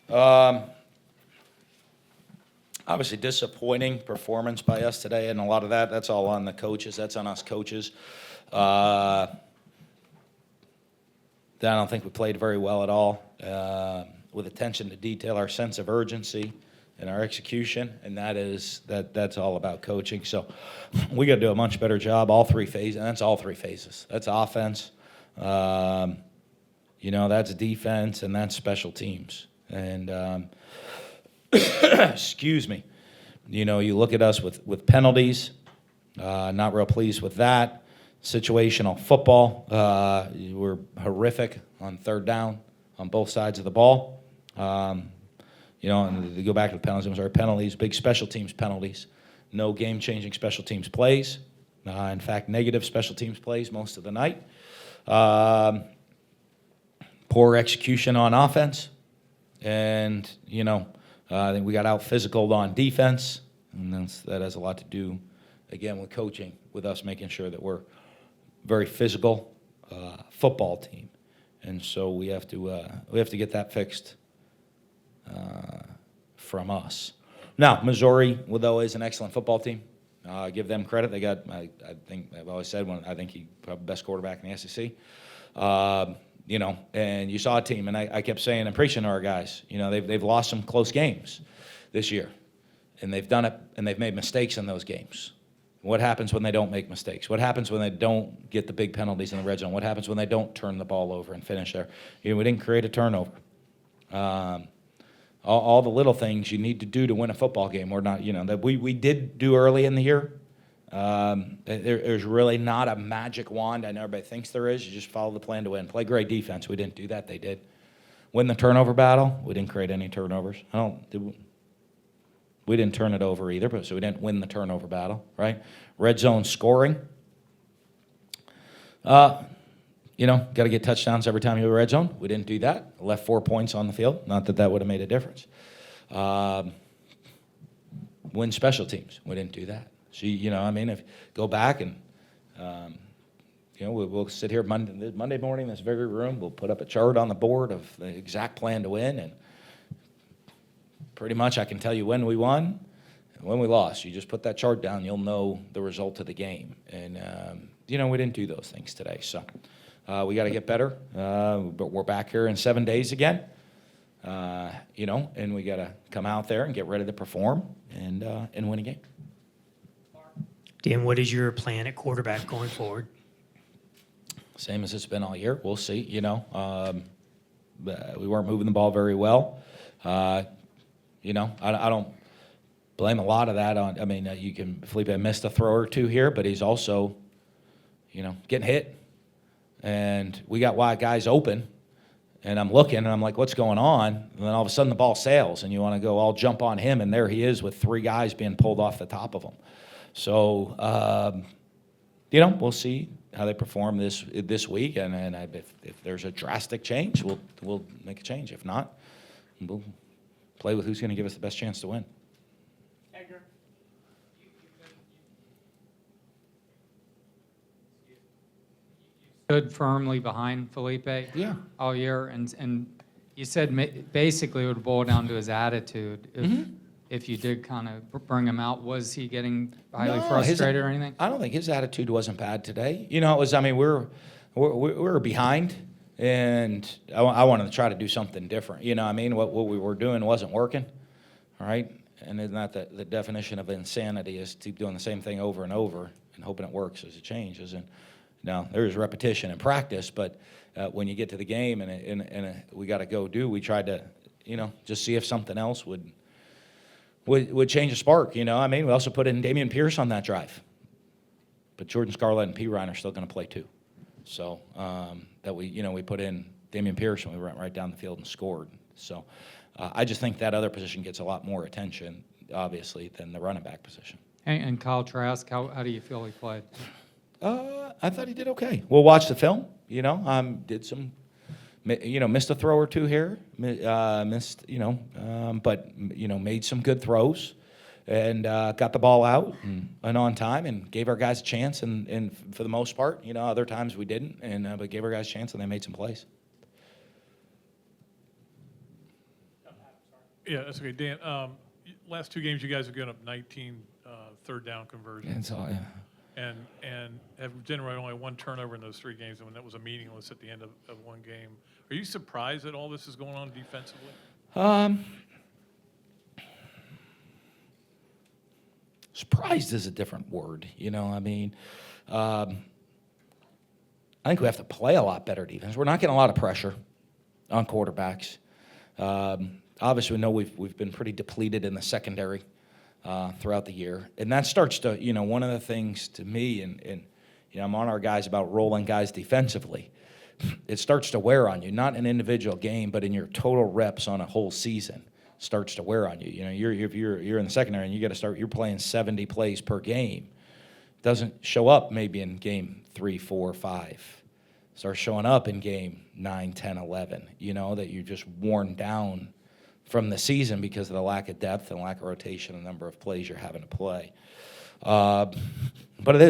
Obviously disappointing performance by us today, and a lot of that's all on the coaches. That's on us coaches. I don't think we played very well at all, with attention to detail, our sense of urgency, and our execution, and that's all about coaching. So we got to do a much better job, all three phases, and that's all three phases. That's offense, that's defense, and that's special teams. And excuse me, you look at us with penalties, not real pleased with that. Situational football, we're horrific on third down on both sides of the ball. And to go back to the penalties, big special teams penalties, no game-changing special teams plays. In fact, negative special teams plays most of the night. Poor execution on offense, and I think we got out physicaled on defense, and that has a lot to do, again, with coaching, with us making sure that we're very physical football team, and so we have to get that fixed from us. Now, Missouri, though, is an excellent football team. Give them credit. They got, I think I've always said, I think he's probably the best quarterback in the SEC. And you saw a team, and I kept saying and preaching to our guys, they've lost some close games this year, and they've done it, and they've made mistakes in those games. What happens when they don't make mistakes? What happens when they don't get the big penalties in the red zone? What happens when they don't turn the ball over and finish there? We didn't create a turnover. All the little things you need to do to win a football game, we're not, that we did do early in the year. There's really not a magic wand. I know everybody thinks there is. You just follow the plan to win. Play great defense. We didn't do that. They did. Win the turnover battle. We didn't create any turnovers. We didn't turn it over either, so we didn't win the turnover battle, right? Red zone scoring. Got to get touchdowns every time you have a red zone. We didn't do that. Left 4 points on the field. Not that would have made a difference. Win special teams. We didn't do that. So, if go back and, we'll sit here Monday morning in this very room. We'll put up a chart on the board of the exact plan to win, and pretty much I can tell you when we won and when we lost. You just put that chart down, you'll know the result of the game. And, we didn't do those things today. So we got to get better. But we're back here in 7 days again, and we got to come out there and get ready to perform and win a game. Dan, what is your plan at quarterback going forward? Same as it's been all year. We'll see. We weren't moving the ball very well. I don't blame a lot of that on. Felipe missed a throw or two here, but he's also, getting hit, and we got wide guys open, and I'm looking, and I'm like, what's going on? And then all of a sudden the ball sails, and you want to go all jump on him, and there he is with three guys being pulled off the top of him. So, we'll see how they perform this week, and if there's a drastic change, we'll make a change. If not, we'll play with who's going to give us the best chance to win. Edgar. You stood firmly behind Felipe all year, and you said basically it would boil down to his attitude. If you did kind of bring him out, was he getting highly frustrated or anything? I don't think his attitude wasn't bad today. It was. We were behind, and I wanted to try to do something different. What we were doing wasn't working, all right? And isn't that the definition of insanity is to keep doing the same thing over and over and hoping it works as it changes. And now there's repetition and practice, but when you get to the game and we got to go do, we tried to, just see if something else would change the spark, We also put in Dameon Pierce on that drive. But Jordan Scarlett and P. Ryan are still going to play too. So we put in Dameon Pierce and we went right down the field and scored. So I just think that other position gets a lot more attention, obviously, than the running back position. And Kyle Trask, how do you feel he played? I thought he did okay. We'll watch the film. Did some... missed a throw or two here, but, made some good throws and got the ball out and on time and gave our guys a chance. And for the most part, other times we didn't, but gave our guys a chance and they made some plays. Yeah, that's okay. Dan, last two games, you guys have given up 19 third down conversions. That's all, yeah. And have generated only one turnover in those 3 games, and that was a meaningless at the end of one game. Are you surprised that all this is going on defensively? Surprised is a different word, you know. I mean, I think we have to play a lot better defense. We're not getting a lot of pressure on quarterbacks. Obviously, we know we've been pretty depleted in the secondary throughout the year, and that starts to, you know, one of the things to me, and you know, I'm on our guys about rolling guys defensively. It starts to wear on you, not in an individual game, but in your total reps on a whole season. Starts to wear on you. You know, if you're in the secondary and you got to start, you're playing 70 plays per game. Doesn't show up maybe in game 3, 4, 5. Starts showing up in game 9, 10, 11. You know, that you're just worn down from the season because of the lack of depth and lack of rotation and number of plays you're having to play. But it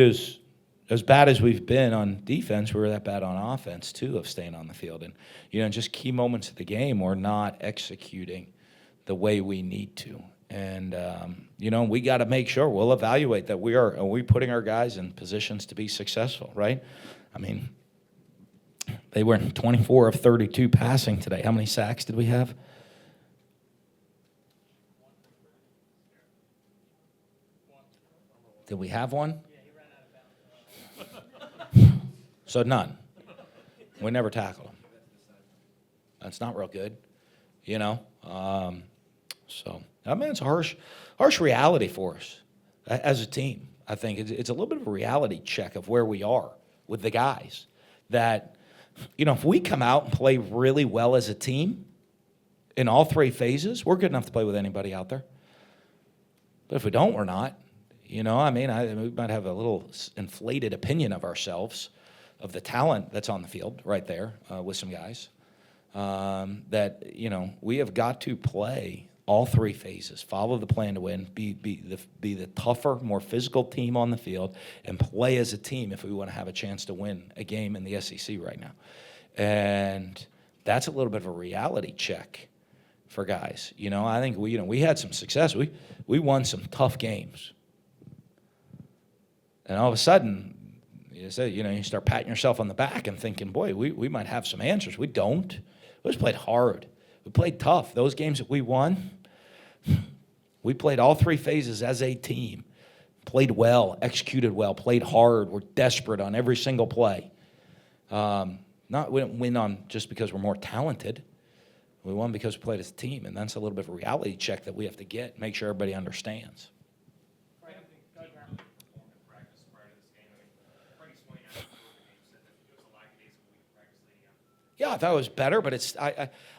is, as bad as we've been on defense, we were that bad on offense too, of staying on the field. And, you know, just key moments of the game, we're not executing the way we need to. And, you know, we got to make sure we'll evaluate that are we putting our guys in positions to be successful, right? I mean, they were 24 of 32 passing today. How many sacks did we have? Did we have one? So none. We never tackled him. That's not real good, you know. So I mean, it's a harsh reality for us as a team. I think it's a little bit of a reality check of where we are with the guys. That, you know, if we come out and play really well as a team in all 3 phases, we're good enough to play with anybody out there. But if we don't, we're not. You know, I mean, we might have a little inflated opinion of ourselves, of the talent that's on the field right there with some guys, that, you know, we have got to play all 3 phases, follow the plan to win, be the tougher, more physical team on the field, and play as a team if we want to have a chance to win a game in the SEC right now. And that's a little bit of a reality check for guys. You know, I think we had some success. We won some tough games. And all of a sudden, you start patting yourself on the back and thinking, boy, we might have some answers. We don't. We just played hard. We played tough. Those games that we won, we played all 3 phases as a team. Played well, executed well, played hard. We're desperate on every single play. We didn't win on just because we're more talented. We won because we played as a team, and that's a little bit of a reality check that we have to get, make sure everybody understands. Yeah, I thought it was better, but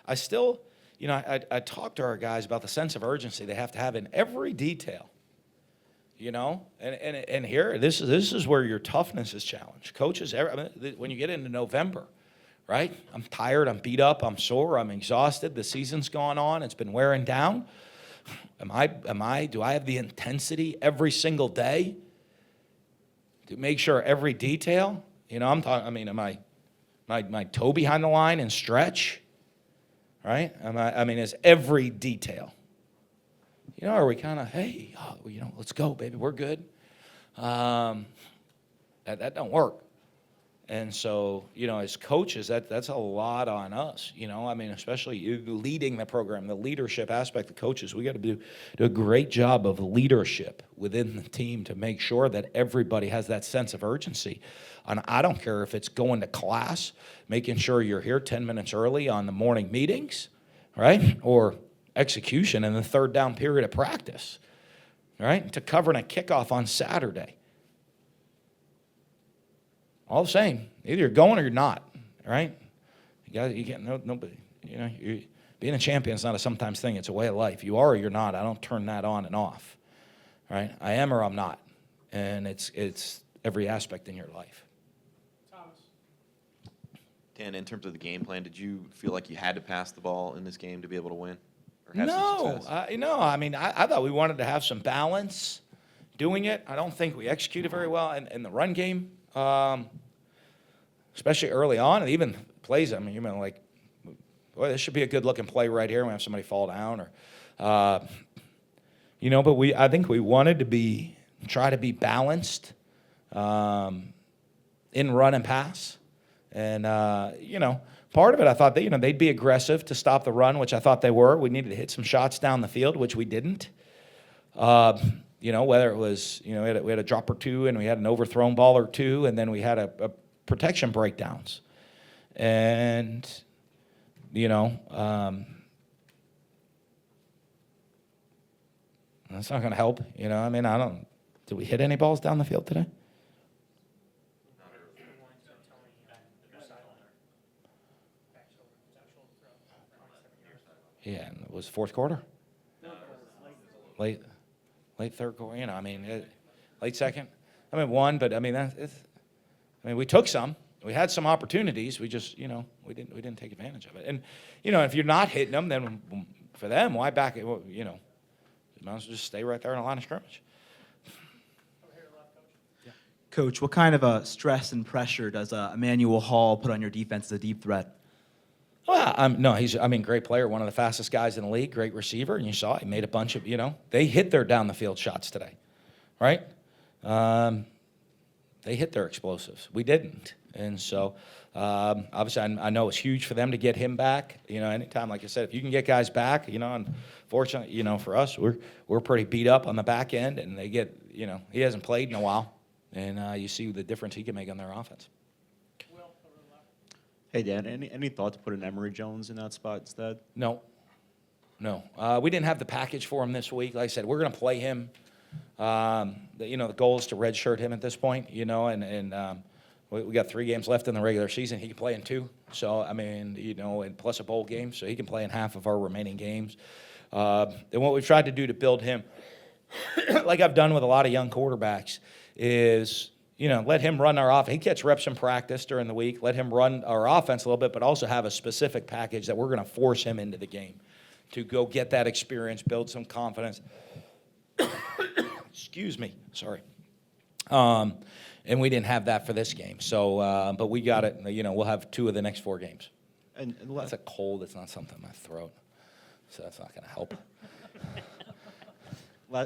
I still, you know, I talked to our guys about the sense of urgency they have to have in every detail, you know, and here, this is where your toughness is challenged. Coaches, when you get into November, right, I'm tired, I'm beat up, I'm sore, I'm exhausted, the season's gone on, it's been wearing down. Do I have the intensity every single day to make sure every detail, you know, am I my toe behind the line and stretch, right? Is every detail. You know, are we kind of, hey, you know, let's go, baby, we're good. That don't work. And so, you know, as coaches, that's a lot on us, you know. I mean, especially you leading the program, the leadership aspect of coaches. We got to do a great job of leadership within the team to make sure that everybody has that sense of urgency. And I don't care if it's going to class, making sure you're here 10 minutes early on the morning meetings, right? Or execution in the 3rd down period of practice, right? To covering a kickoff on Saturday. All the same, either you're going or you're not, right? You can't, nobody, you know, being a champion is not a sometimes thing. It's a way of life. You are or you're not. I don't turn that on and off, right? I am or I'm not, and it's every aspect in your life. Thomas. Dan, in terms of the game plan, did you feel like you had to pass the ball in this game to be able to win? Or have some success? No. I mean, I thought we wanted to have some balance doing it. I don't think we executed very well in the run game. Especially early on, and even plays. I mean, you know, like boy, this should be a good-looking play right here. We have somebody fall down, or, but I think we wanted to try to be balanced in run and pass, and part of it I thought that they'd be aggressive to stop the run, which I thought they were. We needed to hit some shots down the field, which we didn't. Whether it was we had a drop or two, and we had an overthrown ball or two, and then we had a protection breakdowns, and that's not going to help. I don't. Did we hit any balls down the field today? Yeah, and it was fourth quarter. Late third quarter. Late second. One, but we took some. We had some opportunities. We just, we didn't take advantage of it. And if you're not hitting them, then for them, why back it? You might as well just stay right there in the line of scrimmage. Coach, what kind of stress and pressure does Emmanuel Hall put on your defense as a deep threat? Well, no, he's great player, one of the fastest guys in the league, great receiver, and you saw he made a bunch of, they hit their down the field shots today, right? They hit their explosives. We didn't, and so obviously I know it's huge for them to get him back. Anytime, like I said, if you can get guys back, unfortunately, for us, we're pretty beat up on the back end, and they get, he hasn't played in a while, and you see the difference he can make on their offense. Hey, Dan, any thought to put an Emory Jones in that spot instead? No. We didn't have the package for him this week. Like I said, we're going to play him. The goal is to redshirt him at this point, and we got 3 games left in the regular season. He can play in 2. So, and plus a bowl game, so he can play in half of our remaining games. And what we've tried to do to build him, like I've done with a lot of young quarterbacks, is let him run our offense. He gets reps in practice during the week. Let him run our offense a little bit, but also have a specific package that we're going to force him into the game to go get that experience, build some confidence. Excuse me. Sorry. And we didn't have that for this game. So, but we got it. We'll have 2 of the next 4 games. And that's a cold. It's not something in my throat. So that's not going to help.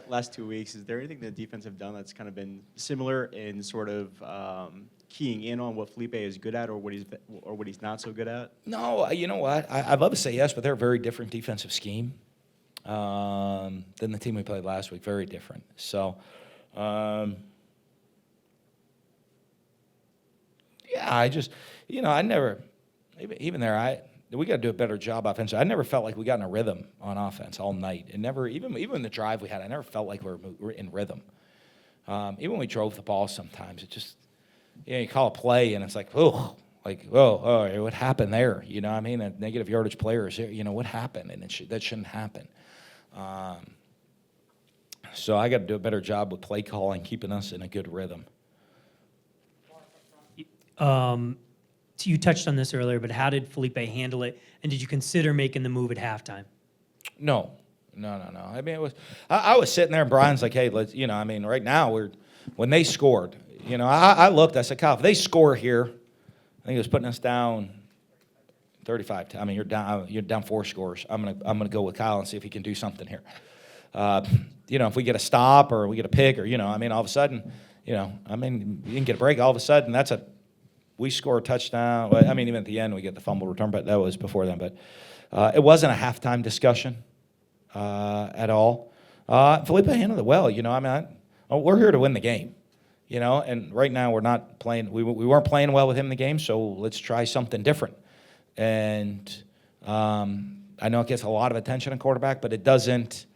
Last 2 weeks, is there anything the defense have done that's kind of been similar in sort of keying in on what Felipe is good at or what he's not so good at? No, you know what? I'd love to say yes, but they're a very different defensive scheme than the team we played last week. Very different. So, yeah, I just, I never, even there, we got to do a better job offensively. I never felt like we got in a rhythm on offense all night. And never, even the drive we had, I never felt like we were in rhythm. Even when we drove the ball sometimes, it just, you call a play and it's like, what happened there? A negative yardage player is, what happened? And that shouldn't happen. So I got to do a better job with play calling, keeping us in a good rhythm. You touched on this earlier, but how did Felipe handle it? And did you consider making the move at halftime? No. It was. I was sitting there, and Brian's like, "Hey, let's." Right now when they scored. I looked. I said, "Kyle, if they score here, I think it was putting us down 35. You're down 4 scores. I'm gonna go with Kyle and see if he can do something here. If we get a stop or we get a pick or all of a sudden, you can get a break. All of a sudden, we score a touchdown. Well, even at the end, we get the fumble return, but that was before then. But it wasn't a halftime discussion at all. Felipe handled it well. We're here to win the game, and right now we're not playing. We weren't playing well with him in the game, so let's try something different. And I know it gets a lot of attention on quarterback, but it doesn't.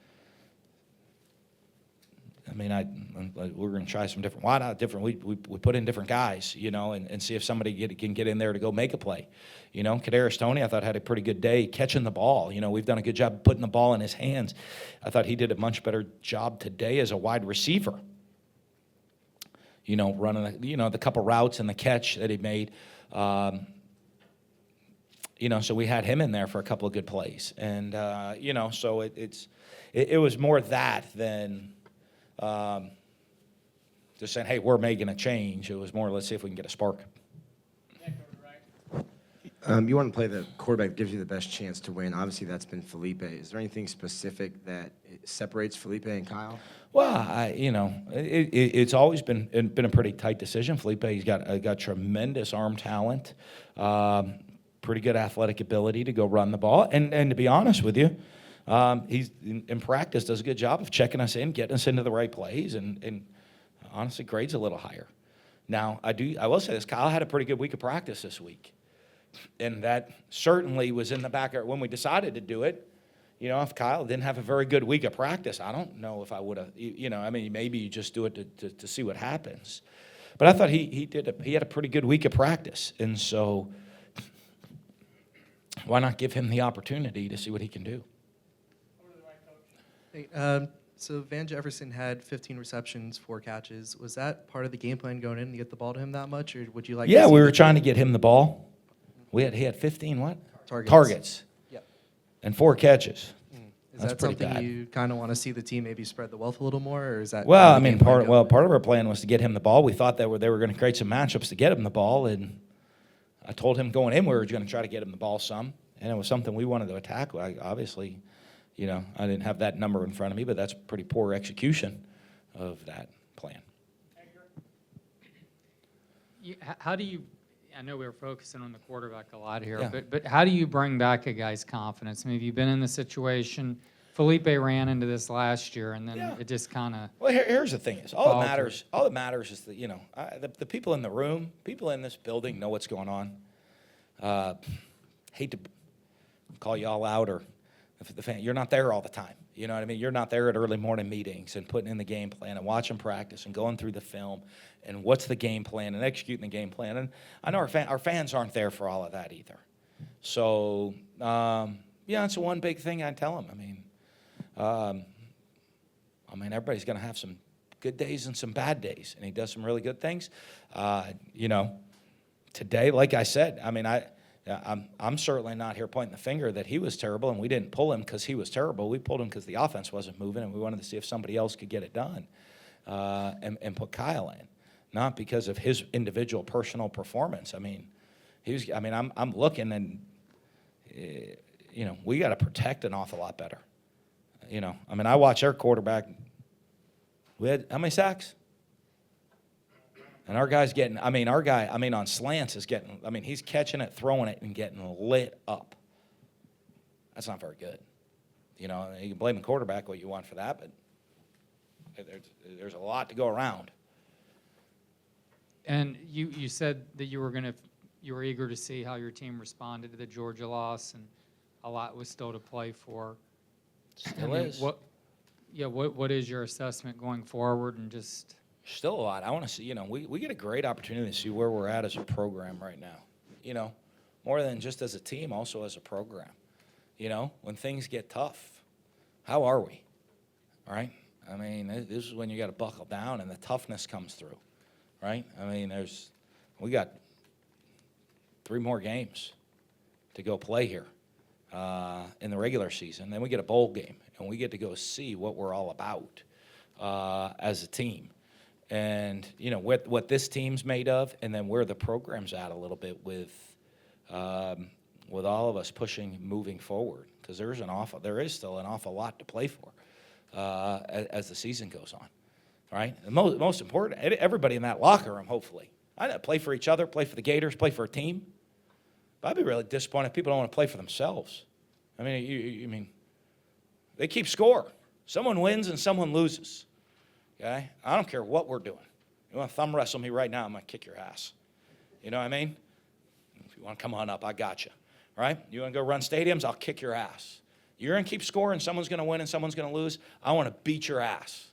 We're going to try some different. Why not different? We put in different guys, and see if somebody can get in there to go make a play. Kadarius Toney, I thought, had a pretty good day catching the ball. We've done a good job putting the ball in his hands. I thought he did a much better job today as a wide receiver. Running, the couple routes and the catch that he made. So we had him in there for a couple of good plays. And, so it was more that than just saying, hey, we're making a change. It was more, let's see if we can get a spark. You want to play the quarterback that gives you the best chance to win. Obviously, that's been Felipe. Is there anything specific that separates Felipe and Kyle? Well, it's always been a pretty tight decision. Felipe's got tremendous arm talent, pretty good athletic ability to go run the ball, and to be honest with you, he's in practice does a good job of checking us in, getting us into the right plays, and honestly grades a little higher. Now I will say this: Kyle had a pretty good week of practice this week, and that certainly was in the back when we decided to do it. You know, if Kyle didn't have a very good week of practice, I don't know if I would have, maybe you just do it to see what happens. But I thought he had a pretty good week of practice. And so why not give him the opportunity to see what he can do? Hey, so Van Jefferson had 15 receptions, 4 catches. Was that part of the game plan going in to get the ball to him that much, or would you like? Yeah, to see we were the- trying to get him the ball. He had 15 what? Targets. Yep. And 4 catches. Is That's that pretty something bad. you kind of want to see the team maybe spread the wealth a little more, or is that? Well, kind of the game plan going in? part of our plan was to get him the ball. We thought that they were going to create some matchups to get him the ball, and I told him going in we were going to try to get him the ball some, and it was something we wanted to attack. Obviously, I didn't have that number in front of me, but that's pretty poor execution of that plan. How do you, I know we were focusing on the quarterback a lot here, Yeah. but how do you bring back a guy's confidence? I mean, have you been in the situation? Felipe ran into this last year, and then Yeah. it just kind of. Well, here's the thing: is all Falter. that matters is that the people in the room, people in this building know what's going on. Hate to call you all out, or if the fan, you're not there all the time. You know what I mean? You're not there at early morning meetings and putting in the game plan and watching practice and going through the film and what's the game plan and executing the game plan. And I know our fans aren't there for all of that either. So it's one big thing I tell them. Everybody's going to have some good days and some bad days, and he does some really good things. Today, like I said, I'm certainly not here pointing the finger that he was terrible, and we didn't pull him because he was terrible. We pulled him because the offense wasn't moving, and we wanted to see if somebody else could get it done, and put Kyle in, not because of his individual personal performance. I'm looking, and we got to protect an awful lot better. I watch our quarterback. We had how many sacks? And our guy's getting, on slants is getting, he's catching it, throwing it, and getting lit up. That's not very good. You can blame the quarterback what you want for that, but there's a lot to go around. And you said that you were eager to see how your team responded to the Georgia loss, and a lot was still to play for. Still is. What is your assessment going forward, and just? Still a lot. I want to see, we get a great opportunity to see where we're at as a program right now. More than just as a team, also as a program. When things get tough, how are we? All right? This is when you got to buckle down and the toughness comes through, right? We got 3 more games to go play here in the regular season. Then we get a bowl game, and we get to go see what we're all about as a team. And, what this team's made of, and then where the program's at a little bit with all of us moving forward, because there is still an awful lot to play for as the season goes on, right? The most important, everybody in that locker room, hopefully, play for each other, play for the Gators, play for a team. But I'd be really disappointed if people don't want to play for themselves. They keep score. Someone wins and someone loses. Okay? I don't care what we're doing. You want to thumb wrestle me right now, I'm going to kick your ass. You know what I mean? If you want to come on up, I got you. All right? You want to go run stadiums, I'll kick your ass. You're going to keep scoring, someone's going to win and someone's going to lose, I want to beat your ass.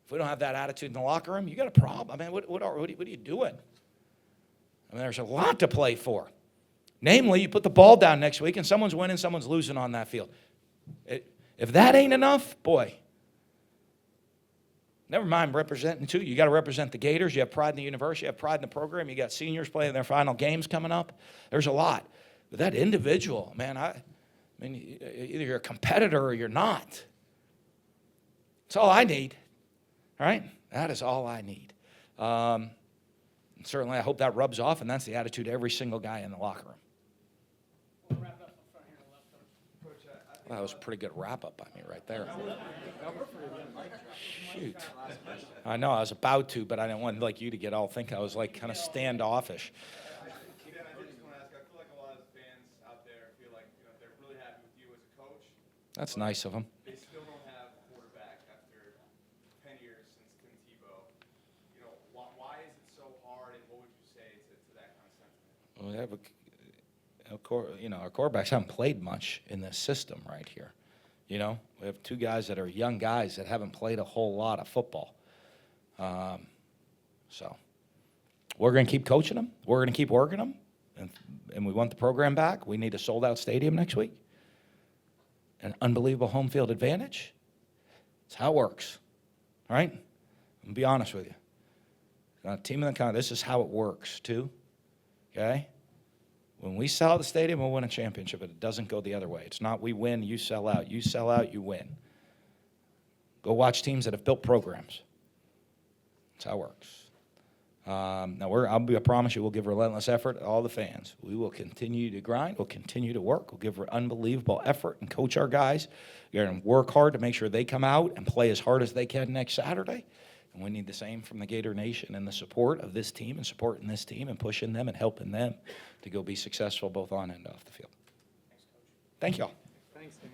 If we don't have that attitude in the locker room, you got a problem. What are you doing? There's a lot to play for. Namely, you put the ball down next week and someone's winning, someone's losing on that field. If that ain't enough, boy, never mind representing too. You got to represent the Gators. You have pride in the university. You have pride in the program. You got seniors playing their final games coming up. There's a lot. But that individual, either you're a competitor or you're not. That's all I need. All right? That is all I need. And certainly, I hope that rubs off, and that's the attitude of every single guy in the locker room. Well, that was a pretty good wrap-up by me right there. Shoot. I know, I was about to, but I didn't want like you to get all think I was like kind of standoffish. Dan, I just want to ask, I feel like a lot of fans out there feel like, they're really happy with you as a coach. That's nice of him. They still don't have a quarterback after 10 years since Tim Tebow. Why is it so hard, and what would you say to that kind of sentiment? Well, we have our quarterbacks haven't played much in this system right here. We have two guys that are young guys that haven't played a whole lot of football. So we're going to keep coaching them. We're going to keep working them. And we want the program back. We need a sold-out stadium next week. An unbelievable home field advantage. It's how it works. All right? I'm going to be honest with you. Team of the kind, this is how it works, too. Okay? When we sell out the stadium, we'll win a championship, but it doesn't go the other way. It's not we win, you sell out. You sell out, you win. Go watch teams that have built programs. That's how it works. I promise you, we'll give relentless effort to all the fans. We will continue to grind. We'll continue to work. We'll give unbelievable effort and coach our guys. We're going to work hard to make sure they come out and play as hard as they can next Saturday. And we need the same from the Gator Nation and the support of this team and supporting this team and pushing them and helping them to go be successful both on and off the field. Thank you all. Thanks, Dan.